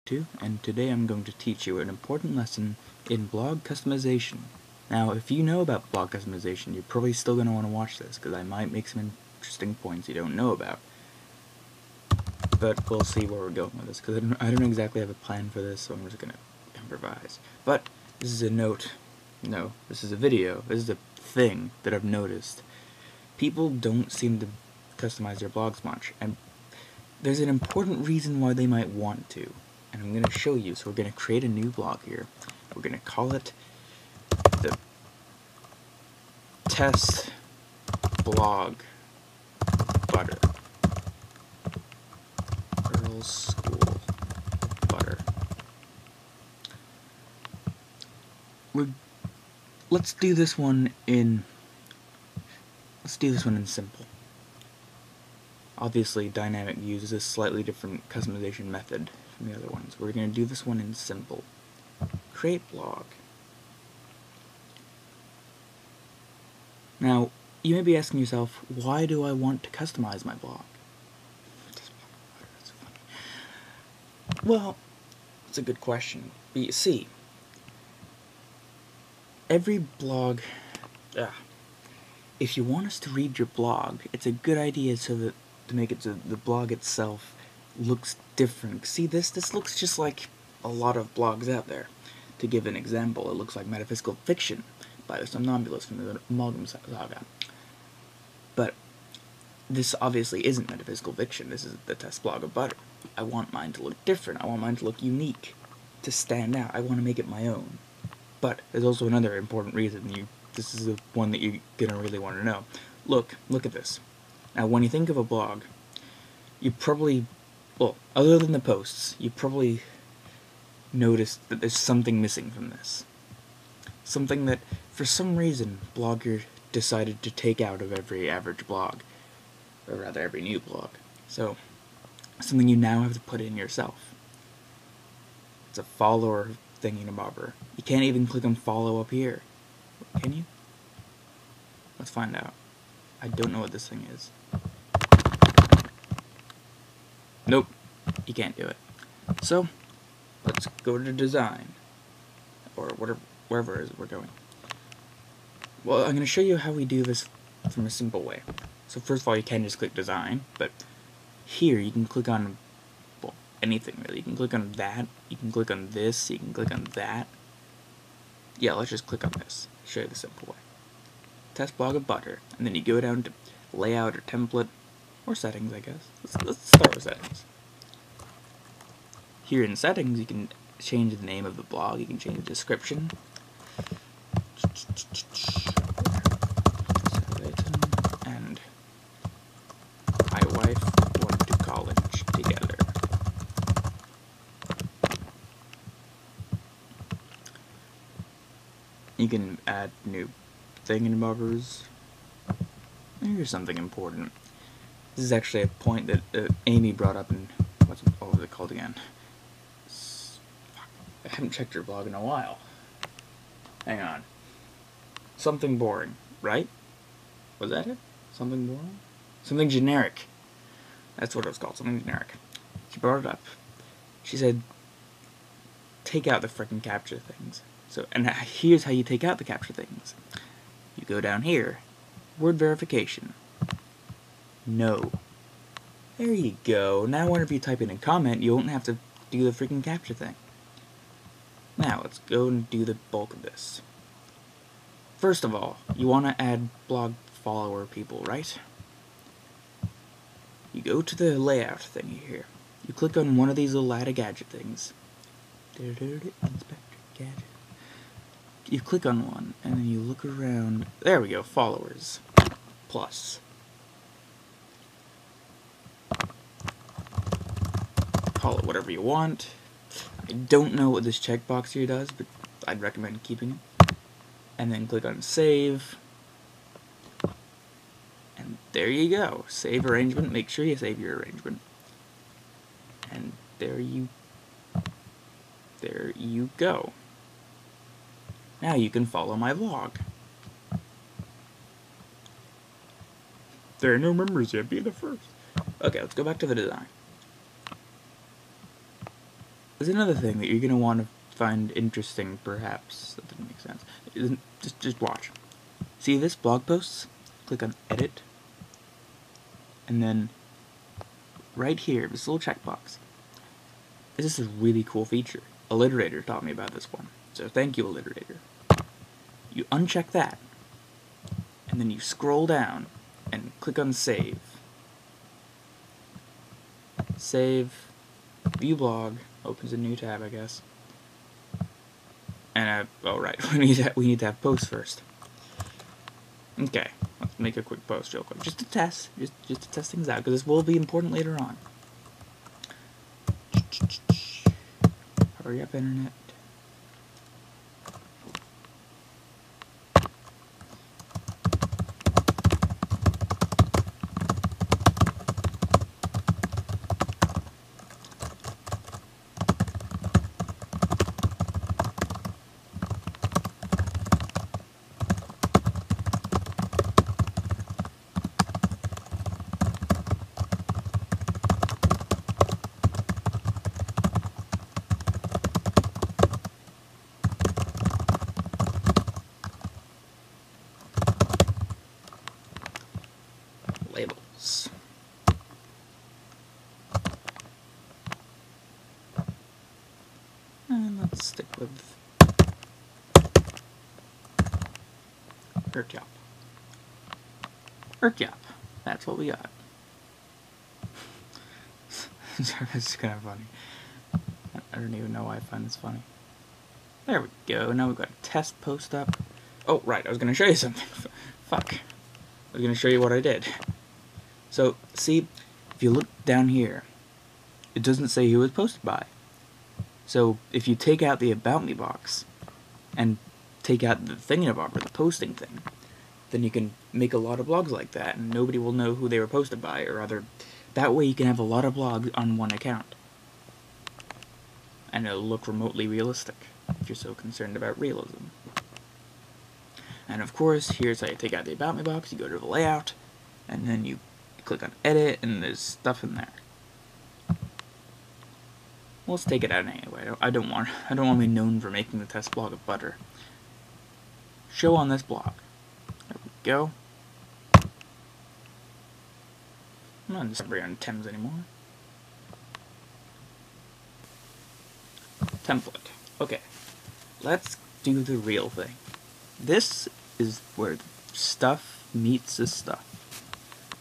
2, and today I'm going to teach you an important lesson in blog customization. Now, if you know about blog customization, you're probably still going to want to watch this, because I might make some interesting points you don't know about. But we'll see where we're going with this, because I don't exactly have a plan for this, so I'm just going to improvise. But this is a note. No, this is a video. This is a thing that I've noticed. People don't seem to customize their blogs much, and there's an important reason why they might want to, and I'm going to show you. So we're going to create a new blog here. We're going to call it the Test Blog Butter. Girls School Butter. Let's do this one in simple. Obviously, dynamic uses a slightly different customization method from the other ones. We're going to do this one in simple. Create blog. Now, you may be asking yourself, why do I want to customize my blog? Well, it's a good question. But you see, every blog, if you want us to read your blog, it's a good idea to make it so the blog itself looks different. See, this looks just like a lot of blogs out there. To give an example, it looks like metaphysical fiction by the somnambulist from the Amalgam Saga. But this obviously isn't metaphysical fiction. This is the Test Blog of Butter. I want mine to look different. I want mine to look unique, to stand out. I want to make it my own. But there's also another important reason. This is the one that you're gonna really want to know. Look at this. Now, when you think of a blog, you probably, well, other than the posts, you probably noticed that there's something missing from this. Something that, for some reason, Blogger decided to take out of every average blog. Or rather, every new blog. So, something you now have to put in yourself. It's a follower thingy-mabobber. You can't even click on follow up here. Can you? Let's find out. I don't know what this thing is. Nope. You can't do it. So, let's go to design. Or wherever it is we're going. Well, I'm going to show you how we do this from a simple way. So first of all, you can just click design, but here you can click on, well, anything really. You can click on that, you can click on this, you can click on that. Yeah, let's just click on this. Show you the simple way. Test Blog of Butter, and then you go down to layout or template, or settings, I guess. Let's start with settings. Here in settings, you can change the name of the blog, you can change the description. And my wife went to college together. You can add new thingamabobbers. Here's something important. This is actually a point that Amy brought up in, what was it called again? I haven't checked your blog in a while. Hang on. Something boring, right? Was that it? Something boring? Something generic. That's what it was called, something generic. She brought it up. She said, take out the frickin' capture things. So, and here's how you take out the capture things. You go down here, word verification. No. There you go. Now whenever you type in a comment, you won't have to do the freaking capture thing. Now, let's go and do the bulk of this. First of all, you want to add blog follower people, right? You go to the layout thingy here. You click on one of these little add a gadget things. Inspector gadget. You click on one, and then you look around. There we go, followers. Plus. Call it whatever you want. I don't know what this checkbox here does, but I'd recommend keeping it. And then click on save. And there you go. Save arrangement. Make sure you save your arrangement. And there you go. Now you can follow my vlog. There are no members yet. Be the first. Okay, let's go back to the design. there's another thing that you're going to want to find interesting, perhaps. That didn't make sense. Just watch. See this blog posts? Click on edit. And then right here, this little checkbox. This is a really cool feature. Alliterator taught me about this one. So thank you, Alliterator. You uncheck that. And then you scroll down and click on save. Save. View blog. Opens a new tab, I guess. And oh right, we need to have posts first. Okay, let's make a quick post real quick, just to test, just to test things out, because this will be important later on. Hurry up, internet. Labels. And let's stick with Urtyop. Urtyop. That's what we got. It's kind of funny. I don't even know why I find this funny. There we go. Now we've got a test post up. Oh, right. I was going to show you something. Fuck. I was going to show you what I did. So, see, if you look down here, it doesn't say who it was posted by. So, if you take out the About Me box, and take out the thingamabobber, the posting thing, then you can make a lot of blogs like that, and nobody will know who they were posted by, or rather, that way you can have a lot of blogs on one account. And it'll look remotely realistic, if you're so concerned about realism. And of course, here's how you take out the About Me box. You go to the layout, and then you click on edit, and there's stuff in there. Well, let's take it out anyway. I don't want to be known for making the test blog of butter. Show on this blog. There we go. I'm not in Sidebar on Thames anymore. Template. Okay, let's do the real thing. This is where the stuff meets the stuff.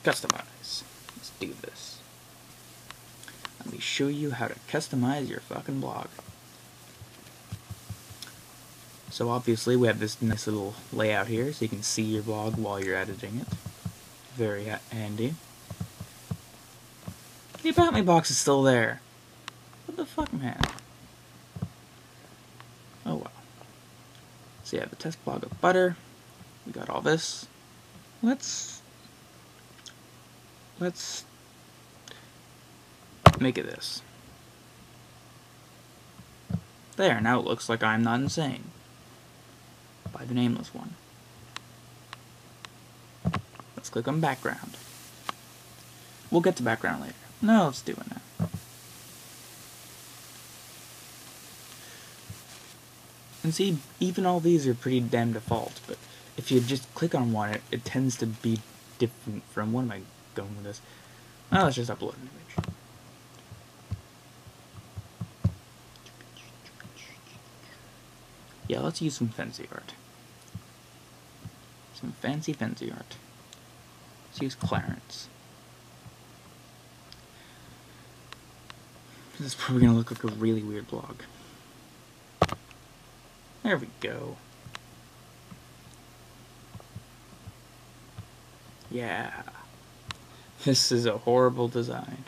Customize. Let's do this. Let me show you how to customize your fucking blog. So obviously we have this nice little layout here, so you can see your blog while you're editing it. Very handy. The About Me box is still there. What the fuck, man? Oh well. So yeah, the test blog of butter. We got all this. Let's make it this. There, now it looks like I'm not insane. By the nameless one. Let's click on background. We'll get to background later. No, let's do it now. And see, even all these are pretty damn default, but if you just click on one, it tends to be different from... What am I going with this? Well, let's just upload an image. Yeah, let's use some fancy art. Some fancy art. Let's use Clarence. This is probably going to look like a really weird blog. There we go. Yeah. This is a horrible design.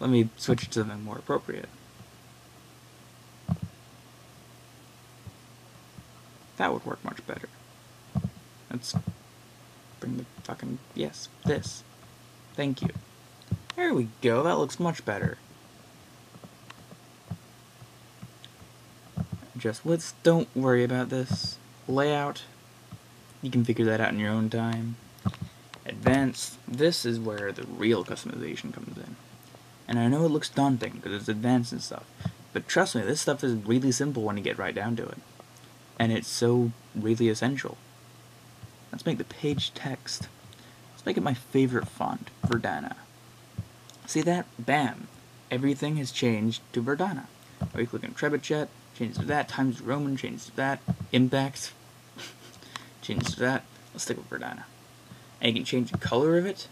Let me switch to something more appropriate. That would work much better. Let's bring the fucking... Yes, this. Thank you. There we go, that looks much better. Just don't worry about this. Layout, you can figure that out in your own time. Advanced, this is where the real customization comes in. And I know it looks daunting because it's advanced and stuff, But trust me, this stuff is really simple when you get right down to it. And it's so really essential. Let's make the page text. Let's make it my favorite font, Verdana. See that? Bam! Everything has changed to Verdana. Or you click on Trebuchet, changes to that, Times Roman, changes to that, Impact, changes to that. Let's stick with Verdana. And you can change the color of it.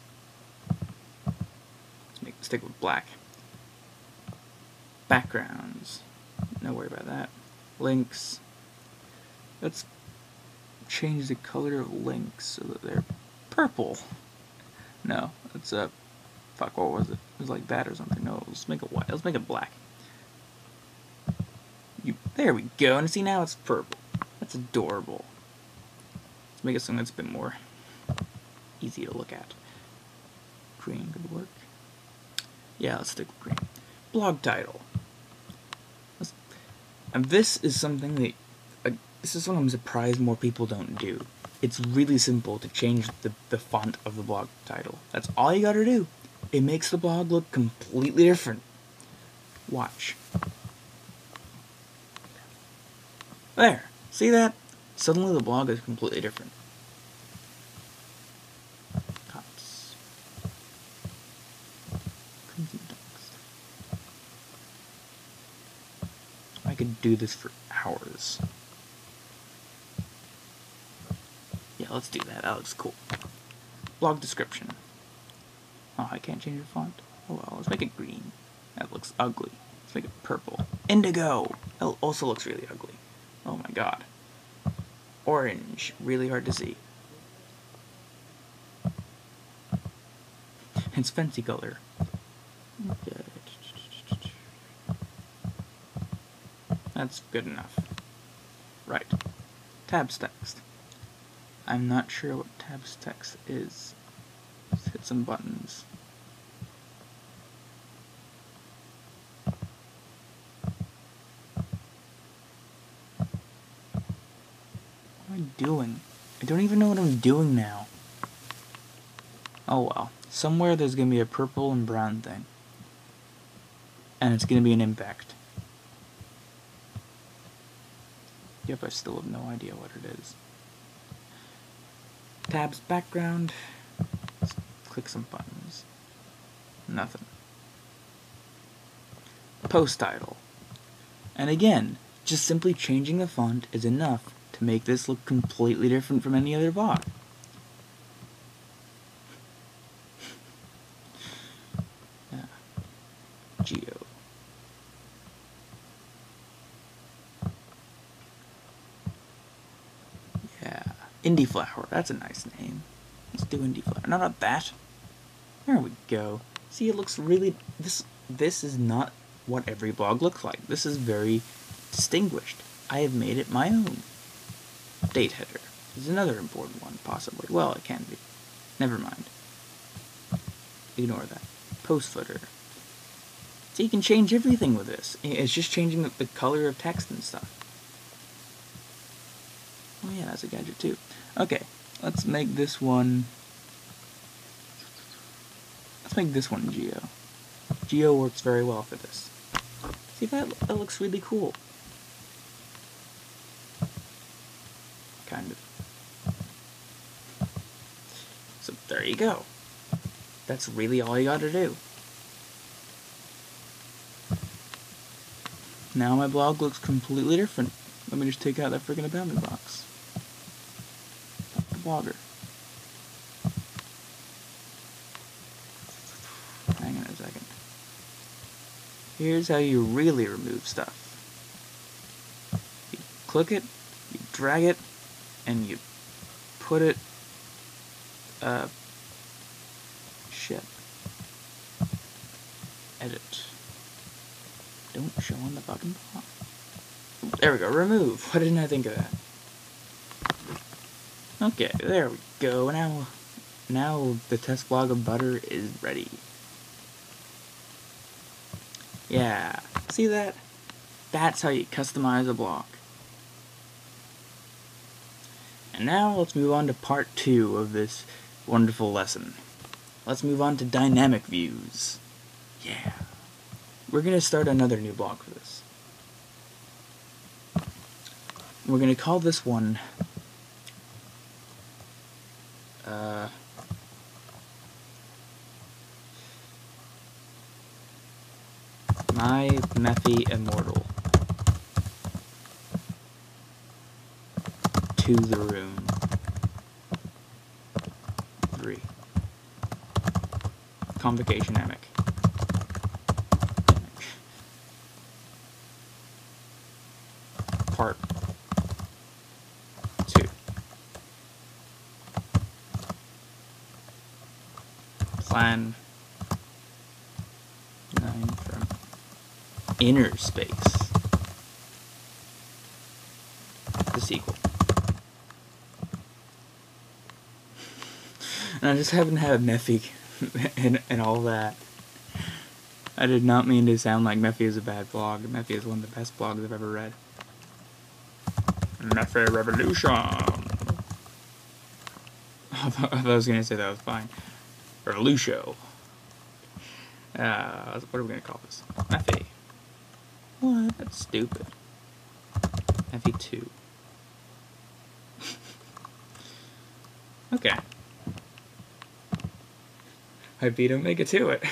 Let's stick with black. Backgrounds. No worry about that. Links. Let's change the color of links so that they're purple. No, it's a fuck. What was it? It was like that or something. No, let's make it white. Let's make it black. There we go. And see, now it's purple. That's adorable. Let's make it something that's a bit more easy to look at. Green could work. Yeah, let's stick with green. Blog title. And this is something that this is what I'm surprised more people don't do. It's really simple to change the font of the blog title. That's all you gotta do. It makes the blog look completely different. Watch. There. See that? Suddenly the blog is completely different. Cuts. Crimson text. I could do this for hours. Yeah, let's do that. That looks cool. Blog description. Oh, I can't change the font. Oh well, let's make it green. That looks ugly. Let's make it purple. Indigo. That also looks really ugly. Oh my god. Orange. Really hard to see. It's fancy color. Okay. That's good enough. Right. Tabs text. I'm not sure what tabs text is. Let's hit some buttons. What am I doing? I don't even know what I'm doing now. Oh well. Somewhere there's gonna be a purple and brown thing. And it's gonna be an impact. Yep, I still have no idea what it is. Tabs background. Let's click some buttons. Nothing. Post title. And again, just simply changing the font is enough to make this look completely different from any other blog. Yeah. Geo. Yeah. Indie Flower. That's a nice name. Let's do Indie Flower. No, not that. There we go. See, it looks really... This is not what every blog looks like. This is very distinguished. I have made it my own. Date header is another important one, possibly. Well, it can be. Never mind. Ignore that. Post footer. So you can change everything with this. It's just changing the color of text and stuff. Oh yeah, that's a gadget too. Okay, let's make this one... Let's make this one Geo. Geo works very well for this. See, that looks really cool. Kind of. So there you go. That's really all you gotta do. Now my blog looks completely different. Let me just take out that freaking bounding box. The blogger. Hang on a second. Here's how you really remove stuff. You click it, you drag it, and you put it, shit. Edit. Don't show on the fucking blog. There we go, remove. Why didn't I think of that? Okay, there we go. Now the test blog of Butter is ready. Yeah, see that? That's how you customize a blog. And now let's move on to part 2 of this wonderful lesson. Let's move on to dynamic views. Yeah. We're gonna start another new blog for this. we're gonna call this one My Mephi Immortal to the Room 3 Convocation Emic. Part 2. Plan 9 from Inner Space. The sequel. And I just haven't had Mephi and all that. I did not mean to sound like Mephi is a bad blog. Mephi is one of the best blogs I've ever read. Mephi Revolution. I thought I was gonna say that was fine. Revolution. What are we gonna call this? Mephi. What? That's stupid. Mephi 2. Okay. Hope you don't make it to it.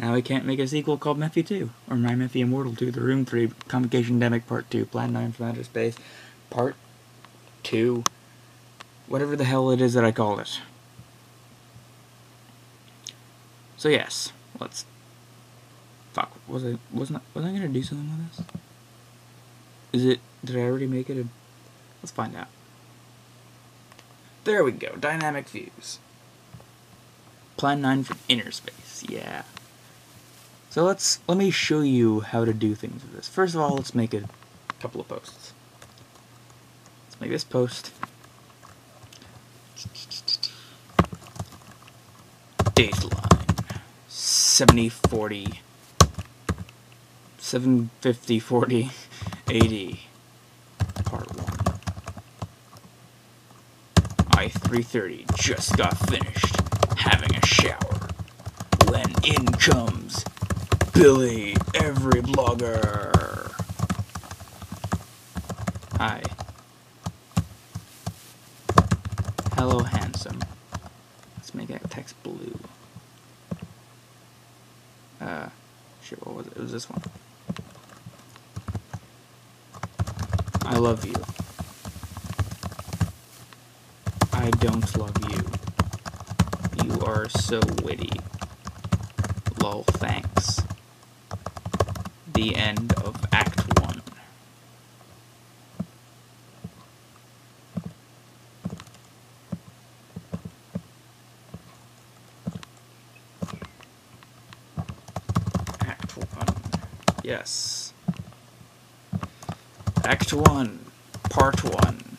Now we can't make a sequel called Mephi 2, or My Mephi Immortal 2, The Room 3, Convocation Demic Part 2, Plan 9 from Outer Space, Part 2, whatever the hell it is that I called it. So yes, let's... Fuck, was I gonna do something with this? Is it... Did I already make it? Let's find out. There we go, dynamic views. Plan 9 from Inner Space, yeah. So let me show you how to do things with this. First of all, let's make a couple of posts. Let's make this post. Dateline. 70-40. 750-40. 80. Part 1. I-330 just got finished having a shower when in comes Billy, every blogger. Hi. Hello, handsome. Let's make that text blue. Shit, what was it? It was this one. I love you. I don't love you. You are so witty. Lol, thanks. The end of Act 1. Act 1. Yes. Act 1. Part 1.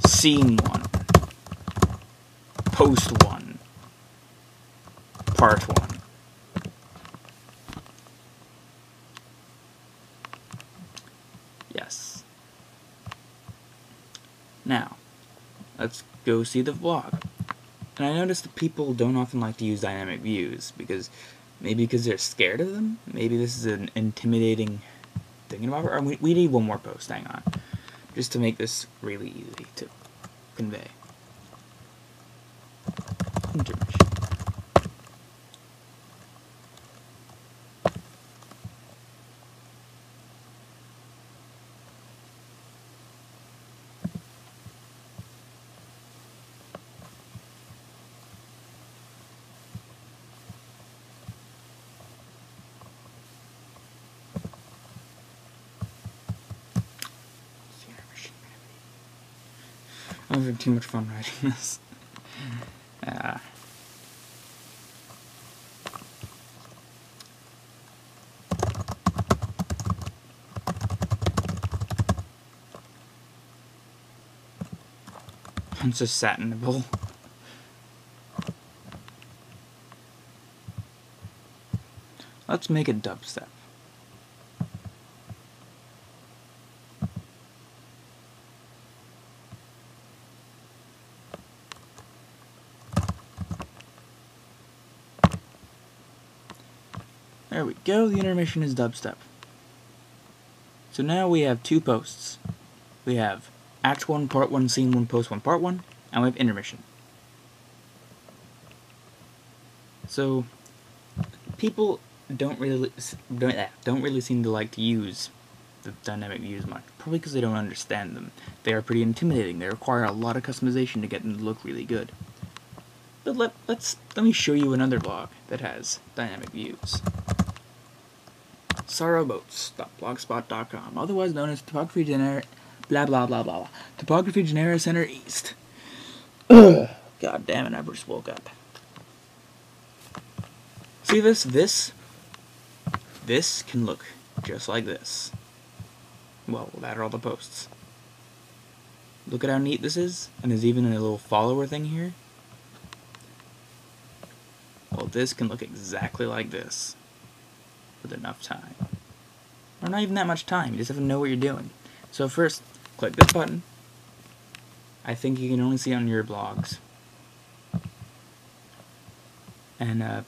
Scene 1. Post 1. Part 1. Yes. Now, let's go see the vlog. And I noticed that people don't often like to use dynamic views maybe because they're scared of them. Maybe this is an intimidating thing about it. Or we need one more post, hang on. Just to make this really easy to convey. Intermission. I'm having too much fun writing this. I'm so satinable. Let's make it dubstep. There we go, the intermission is dubstep. So now we have two posts. we have Act 1, Part 1, Scene 1, Post 1, Part 1, and we have intermission. So, people don't really seem to like to use the dynamic views much, probably because they don't understand them. They are pretty intimidating. They require a lot of customization to get them to look really good. But let me show you another blog that has dynamic views. Sorrowboats.blogspot.com, otherwise known as Topography Genera Topography Genera Center East. Ugh. God damn it, I just woke up. See this? This can look just like this. Well, that are all the posts. Look at how neat this is, and there's even a little follower thing here. Well, this can look exactly like this, with enough time. Or not even that much time, you just have to know what you're doing. So first, click this button. I think you can only see it on your blogs. And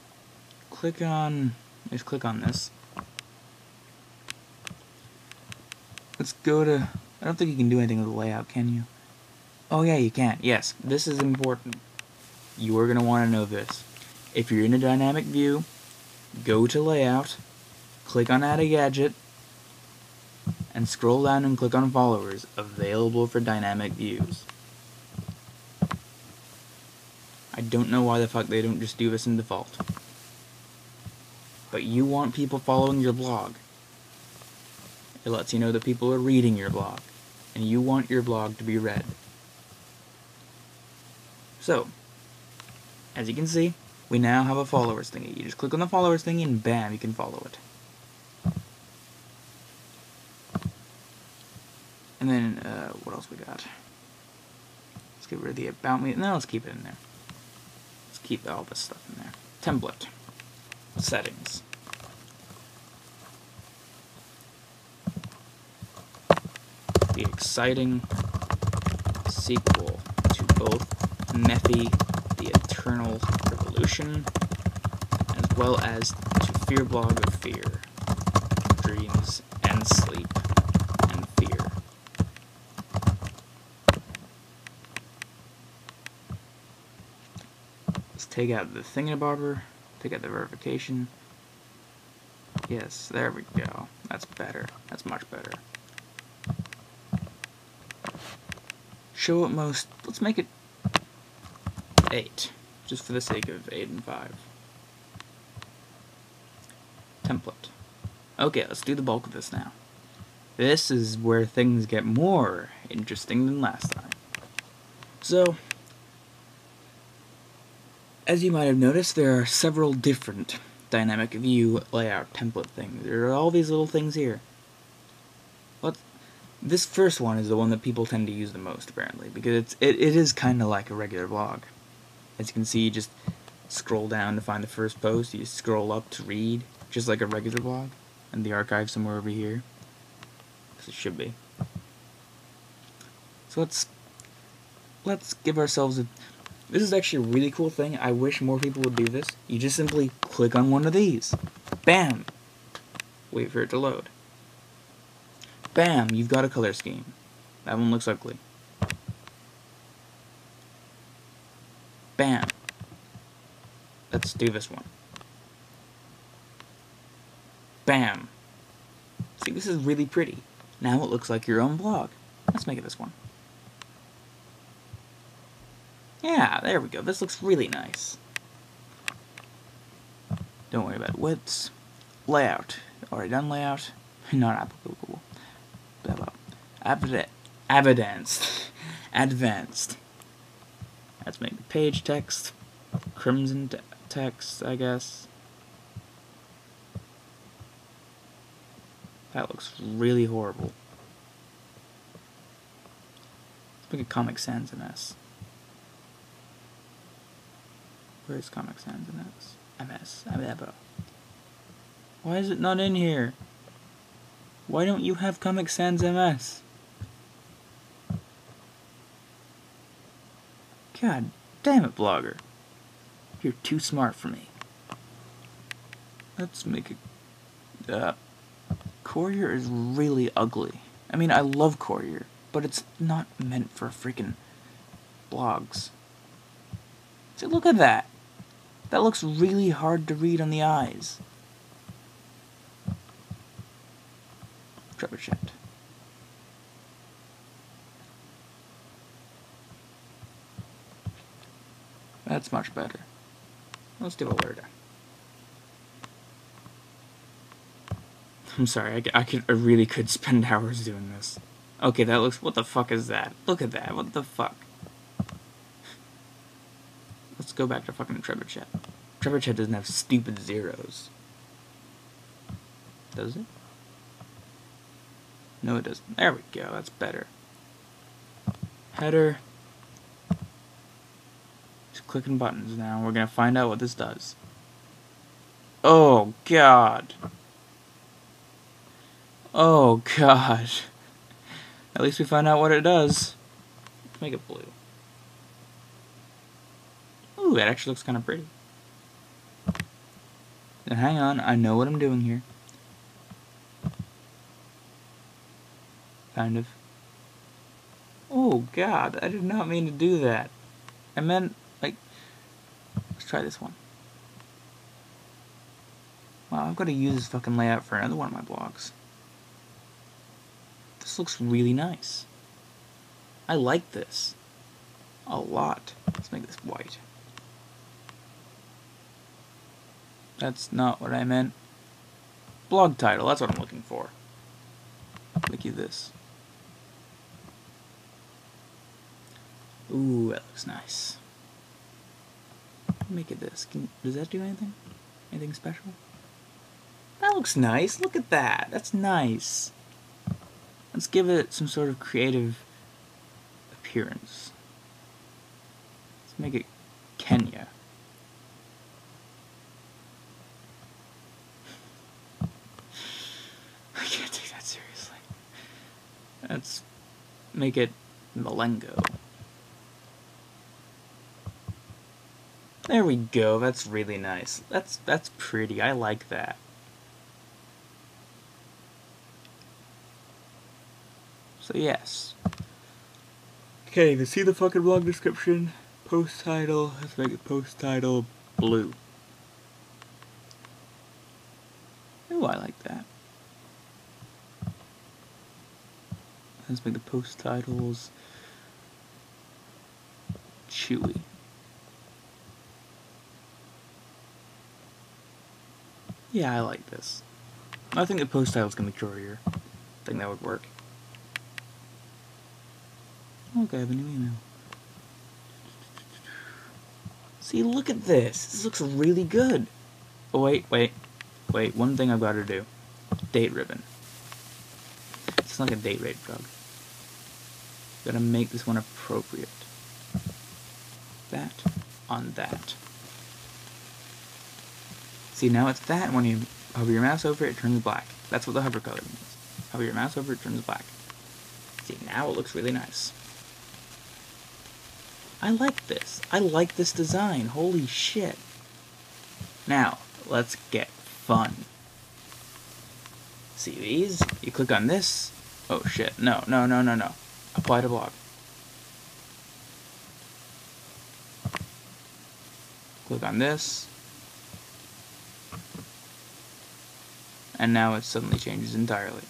just click on this. Let's go to, I don't think you can do anything with the layout, can you? Oh yeah, you can. Yes, this is important. You are going to want to know this. If you're in a dynamic view, go to Layout, click on Add a Gadget, and scroll down and click on Followers, available for dynamic views. I don't know why the fuck they don't just do this in default. But you want people following your blog. It lets you know that people are reading your blog, and you want your blog to be read. So, as you can see, we now have a followers thingy. You just click on the followers thingy and bam, you can follow it. And then, what else we got? Let's get rid of the about me. No, let's keep it in there. Let's keep all this stuff in there. Template. Settings. The exciting sequel to both Nephi, the Eternal Revolution, as well as to Fear Blog of Fear, Dreams and Sleep and Fear. Let's take out the thingamabobber, take out the verification. Yes, there we go. That's better. That's much better. Show at most, let's make it 8, just for the sake of 8 and 5. Template. Okay, let's do the bulk of this now. This is where things get more interesting than last time. So, as you might have noticed, there are several different dynamic view layout template things. There are all these little things here. This first one is the one that people tend to use the most, apparently, because it is kind of like a regular blog. As you can see, you just scroll down to find the first post, you scroll up to read, just like a regular blog, and the archive somewhere over here, because it should be. So let's give ourselves a... This is actually a really cool thing. I wish more people would do this. You just simply click on one of these. Bam! Wait for it to load. Bam! You've got a color scheme. That one looks ugly. Bam! Let's do this one. Bam! See, this is really pretty. Now it looks like your own blog. Let's make it this one. Yeah, there we go. This looks really nice. Don't worry about widths. Layout. Already done layout. Not applicable. Blah, blah. Advanced. Let's make the page text. Crimson text, I guess. That looks really horrible. Let's make a Comic Sans MS. Where is Comic Sans MS? Why is it not in here? Why don't you have Comic Sans MS? God damn it, Blogger. You're too smart for me. Let's make it... Courier is really ugly. I mean, I love Courier, but it's not meant for freaking blogs. See, look at that. That looks really hard to read on the eyes. Trebuchet. That's much better. Let's do alerta. I'm sorry, I really could spend hours doing this. Okay, that looks... What the fuck is that? Look at that, what the fuck? Let's go back to fucking Trebuchet. Trebuchet doesn't have stupid zeros. Does it? No, it doesn't. There we go, that's better. Header. Just clicking buttons now. We're gonna find out what this does. Oh, God. Oh, God. At least we find out what it does. Let's make it blue. Ooh, that actually looks kind of pretty. Now, hang on, I know what I'm doing here. Kind of. Oh, God, I did not mean to do that. I meant, like... Let's try this one. Wow, I've got to use this fucking layout for another one of my blogs. This looks really nice. I like this. A lot. Let's make this white. That's not what I meant. Blog title, that's what I'm looking for. Look at this. Ooh, that looks nice. Make it this. Does that do anything? Anything special? That looks nice. Look at that. That's nice. Let's give it some sort of creative appearance. Let's make it Kenya. I can't take that seriously. Let's make it Malengo. There we go. That's really nice. That's pretty. I like that. So yes. Can't even see the fucking blog description. Post title. Let's make it post title blue. Ooh, I like that. Let's make the post titles chewy. Yeah, I like this. I think the post title's gonna be courier. I think that would work. Okay, I have a new email. See, look at this. This looks really good. Oh, wait. One thing I've got to do. Date ribbon. It's like a date rape drug. Gotta make this one appropriate. That on that. See, now it's that. When you hover your mouse over it, it turns black. That's what the hover color means. Hover your mouse over it, turns black. See, now it looks really nice. I like this. I like this design. Holy shit. Now, let's get fun. See these? You click on this. Oh shit. No. Apply to blog. Click on this. And now it suddenly changes entirely.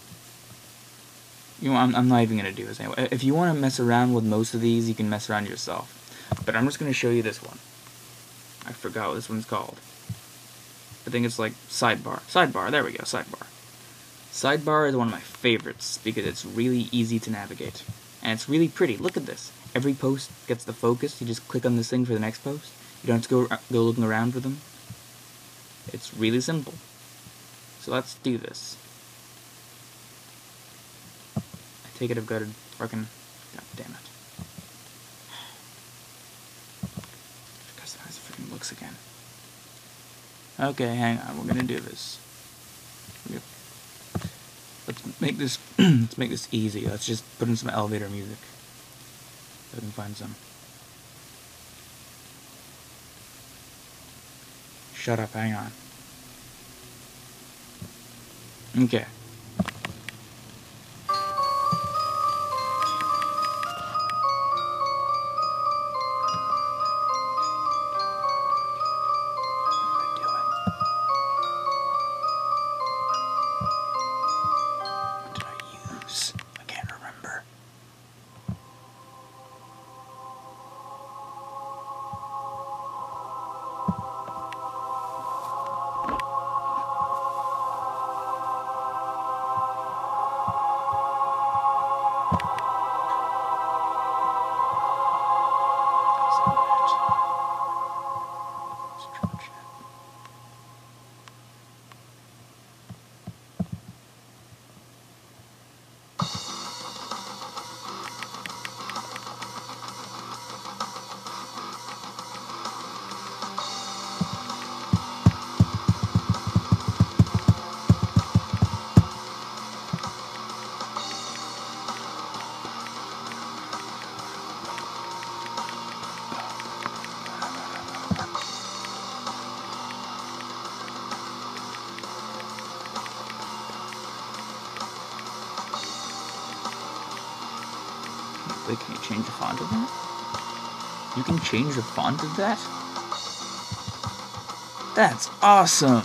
You know, I'm not even going to do this anyway. If you want to mess around with most of these, you can mess around yourself. But I'm just going to show you this one. I forgot what this one's called. I think it's like Sidebar. Sidebar, there we go, Sidebar. Sidebar is one of my favorites because it's really easy to navigate. And it's really pretty. Look at this. Every post gets the focus. You just click on this thing for the next post. You don't have to go looking around for them. It's really simple. So let's do this. I take it I've got to fucking... God damn it. Customize the freaking looks again. Okay, hang on. We're gonna do this. Let's make this. Let's make this easy. Let's just put in some elevator music. So I can find some. Shut up. Hang on. Okay. Wait, can you change the font of that? You can change the font of that? That's awesome!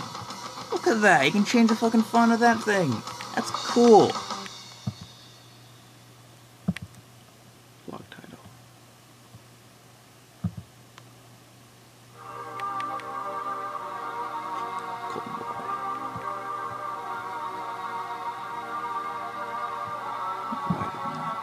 Look at that! You can change the fucking font of that thing! That's cool! Blog title. Cool boy. Wider than that.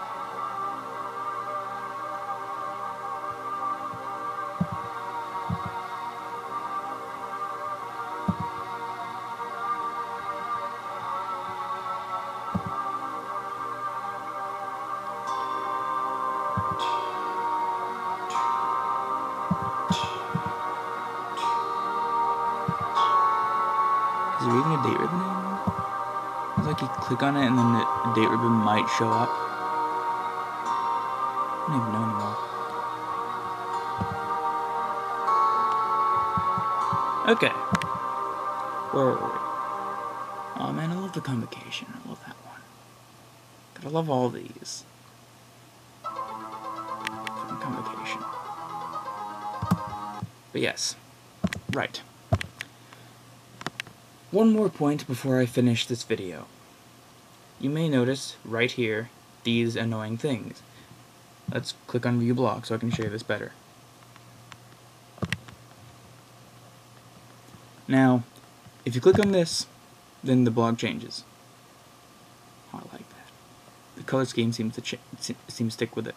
Is it reading a date ribbon anymore? It's like you click on it and then the date ribbon might show up. I don't even know anymore. Okay. Where were we? Oh man, I love the convocation. I love that one. I love all these. Convocation. But yes. Right. One more point before I finish this video. You may notice right here these annoying things. Let's click on View Blog so I can show you this better. Now, if you click on this, then the blog changes. Oh, I like that. The color scheme seems to stick with it.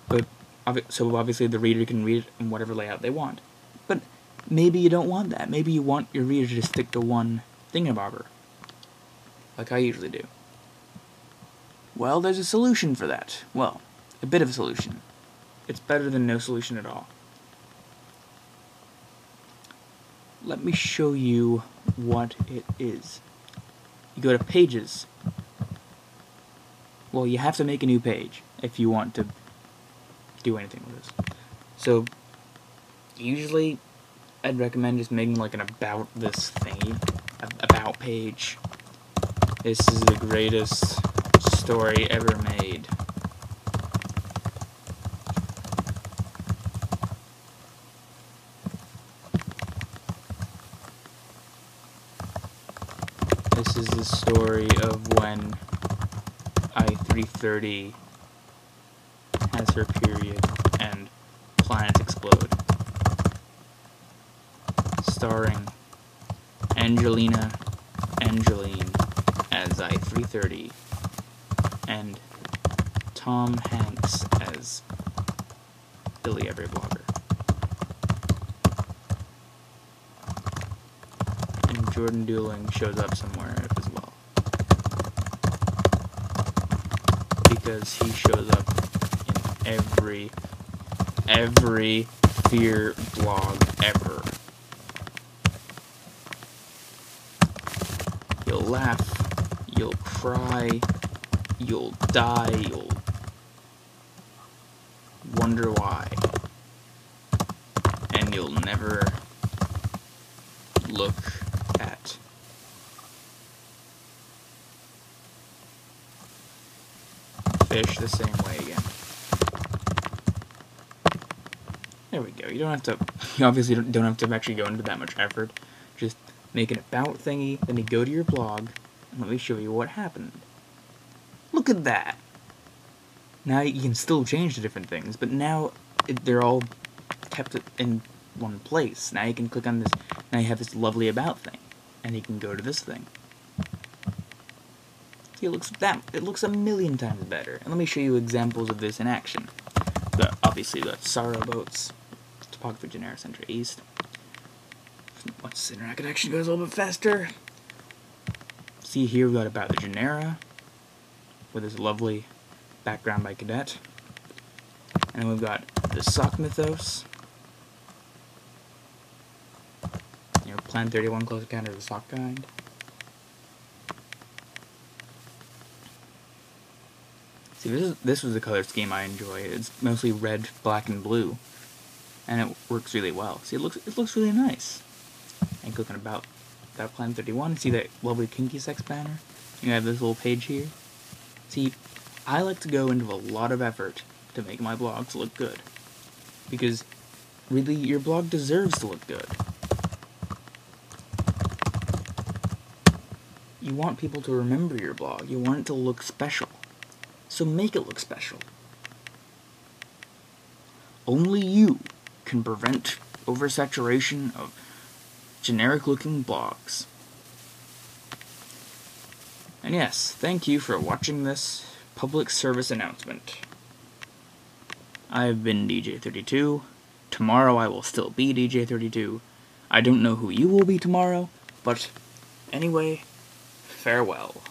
But so obviously the reader can read it in whatever layout they want. But maybe you don't want that. Maybe you want your reader to stick to one thingamabobber, like I usually do. Well, there's a solution for that. Well, a bit of a solution. It's better than no solution at all. Let me show you what it is. You go to Pages. Well, you have to make a new page if you want to do anything with this. So, usually, I'd recommend just making like an about this thingy. About page. This is the greatest story ever made. This is the story of when I-330 has her period and planets explode. Starring Angeline as I-330 and Tom Hanks as Billy Everyblogger. And Jordan Dooling shows up somewhere as well. Because he shows up in every fear blog ever. You'll laugh, you'll cry, you'll die, you'll wonder why. And you'll never look at fish the same way again. There we go. You don't have to, you obviously don't have to actually go into that much effort. Just make an about thingy, then you go to your blog, and let me show you what happened. Look at that! Now you can still change the different things, but now they're all kept in one place. Now you can click on this, now you have this lovely about thing, and you can go to this thing. See, it looks a million times better. And let me show you examples of this in action. Obviously the Sorrow Boats, Topography Genera Center East. Once the internet connection goes a little bit faster. See here we've got about the genera, with this lovely background by Cadet. And then we've got the Sock Mythos. You know, Plan 31 Close Encounter of the Sock Kind. See, this was the color scheme I enjoy. It's mostly red, black, and blue, and it works really well. See, it looks really nice. And clicking about Plan 31, see that lovely kinky sex banner? You have this little page here. See, I like to go into a lot of effort to make my blogs look good. Because, really, your blog deserves to look good. You want people to remember your blog. You want it to look special. So make it look special. Only you can prevent oversaturation of generic-looking blogs. And yes, thank you for watching this public service announcement. I've been DJ32. Tomorrow I will still be DJ32. I don't know who you will be tomorrow, but anyway, farewell.